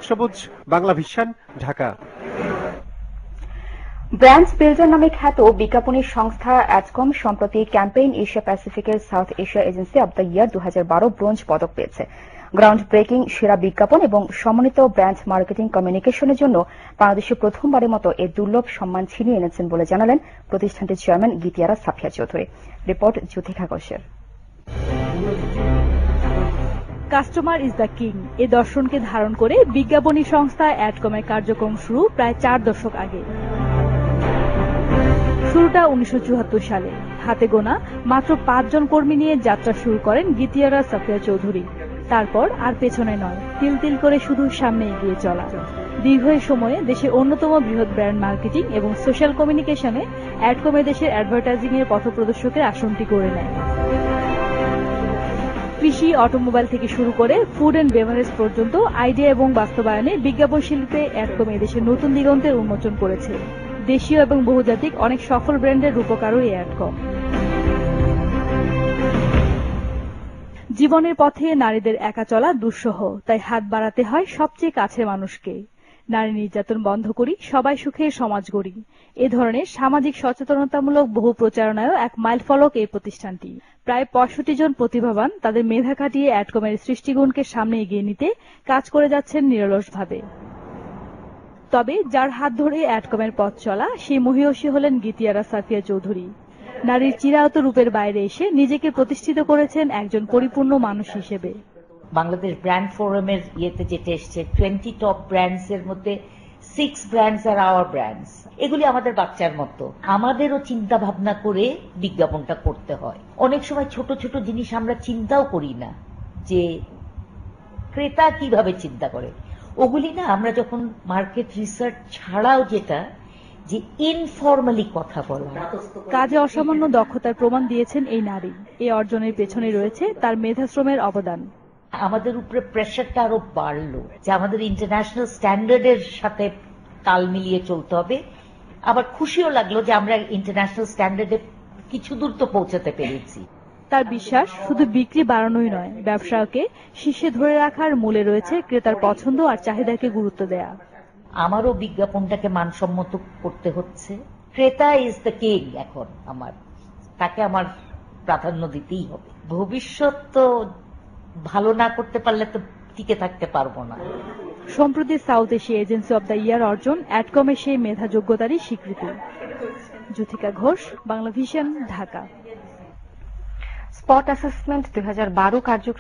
সবুজ, Bangla Vision, Dhaka. Brand builder নামে খ্যাত বিজ্ঞাপনী সংস্থা অ্যাডকম সম্প্রতি ক্যাম্পেইন এশিয়া প্যাসিফিকের South Asia agency of the year 2012 bronze পদক পেয়েছে। গ্রাউন্ড ব্রেকিং সেরা বিজ্ঞাপন এবং সমন্বিত ব্র্যান্ড মার্কেটিং কমিউনিকেশনের জন্য বাংলাদেশে প্রথমবারের মতো এই দুর্লভ সম্মান ছিনিয়ে এনেছেন বলে জানালেন প্রতিষ্ঠানটির চেয়ারম্যান গীতিয়ারা সাফিয়া চৌধুরী। রিপোর্ট জ্যোতিকা ঘোষের। কাস্টমার ইজ দ্য কিং এ দর্শনকে ধারণ করে বিজ্ঞাপনী সংস্থা অ্যাডকমের কার্যক্রম শুরু প্রায় 4 দশক আগে। শুরুটা 1974 সালে। হাতে গোনা মাত্র 5 জন কর্মী নিয়ে যাত্রা শুরু করেন গীতিয়ারা সাফিয়া চৌধুরী। তারপর আর পেছনে নয়, তিল তিল করে শুধু সামনে এগিয়ে চলা। দীর্ঘ সময়ে দেশের অন্যতম বৃহৎ ব্র্যান্ড মার্কেটিং এবং সোশ্যাল কমিউনিকেশনে অ্যাডকমে দেশের অ্যাডভার্টাইজিং এর পথপ্রদর্শকের আসনটি করে নেয়। কৃষি, অটোমোবাইল থেকে শুরু করে ফুড এন্ড বেভারেজ পর্যন্ত আইডিয়া এবং বাস্তবায়নে বিজ্ঞাপন শিল্পে অ্যাডকম এদেশের নতুন দিগন্তের উন্মোচন করেছে। দেশীয় এবং বহুজাতিক অনেক সফল ব্র্যান্ডের রূপকারও এই অ্যাডকম। জীবনের পথে নারীদের একা চলা দুঃসহ, তাই হাত বাড়াতে হয় সবচেয়ে কাছের মানুষকে। নারী নির্যাতন বন্ধ করি, সবাই সুখে সমাজ গড়ি, এ ধরনের সামাজিক সচেতনতামূলক বহু প্রচারণায়ও এক মাইলফলক এই প্রতিষ্ঠানটি। প্রায় 65 জন প্রতিভাবান তাদের মেধা খাটিয়ে অ্যাডকমের সৃষ্টিগুণকে সামনে এগিয়ে নিতে কাজ করে যাচ্ছেন নিরলসভাবে। তবে যার হাত ধরে অ্যাডকমের পথ চলা, সেই মহিয়সী হলেন গীতিয়ারা সাফিয়া চৌধুরী। নারীর চিরায়ত রূপের বাইরে এসে নিজেকে প্রতিষ্ঠিত করেছেন একজন পরিপূর্ণ মানুষ হিসেবে। বাংলাদেশ ব্র্যান্ড ফোরামের ইয়েতে যেটা এসছে 20 টপ ব্র্যান্ডস এর মধ্যে 6 ব্র্যান্ডস আর আওয়ার ব্র্যান্ডস। এগুলি আমাদের বাচ্চার মতো। আমাদেরও চিন্তা ভাবনা করে বিজ্ঞাপনটা করতে হয়। অনেক সময় ছোট ছোট জিনিস আমরা চিন্তাও করি না যে ক্রেতা কিভাবে চিন্তা করে। ওগুলি না আমরা যখন মার্কেট রিসার্চ ছাড়াও যেটা যে ইনফরমালি কথা বলা। কাজে অসামান্য দক্ষতার প্রমাণ দিয়েছেন এই নারী। এই অর্জনের পেছনে রয়েছে তার মেধাশ্রমের অবদান। আমাদের উপরে প্রেশারটা আরো বাড়লো যে আমাদের ইন্টারন্যাশনাল স্ট্যান্ডার্ডের সাথে তাল মিলিয়ে চলতে হবে। আবার খুশিও লাগলো যে আমরা ইন্টারন্যাশনাল স্ট্যান্ডার্ডে কিছু দূর তো পৌঁছাতে পেরেছি। তার বিশ্বাস শুধু বিক্রি বাড়ানোই নয়, ব্যবসাকে শীর্ষে ধরে রাখার মূলে রয়েছে ক্রেতার পছন্দ আর চাহিদাকে গুরুত্ব দেয়া। আমারও বিজ্ঞাপনটাকে মানসম্মত করতে হচ্ছে। ক্রেতা ইজ দ্য কিং এখন তাকে আমার প্রাধান্য দিতেই হবে। ভবিষ্যৎ তো ভালো না করতে পারলে তো টিকে থাকতে পারবো না। সম্প্রতি south Asia agency of the ইয়ার অর্জন অ্যাডকমের সেই মেধা যোগ্যতারই স্বীকৃতি। Jyotika Ghosh, Bangla Vision, Dhaka. Spot assessment 2012 কার্যক্রম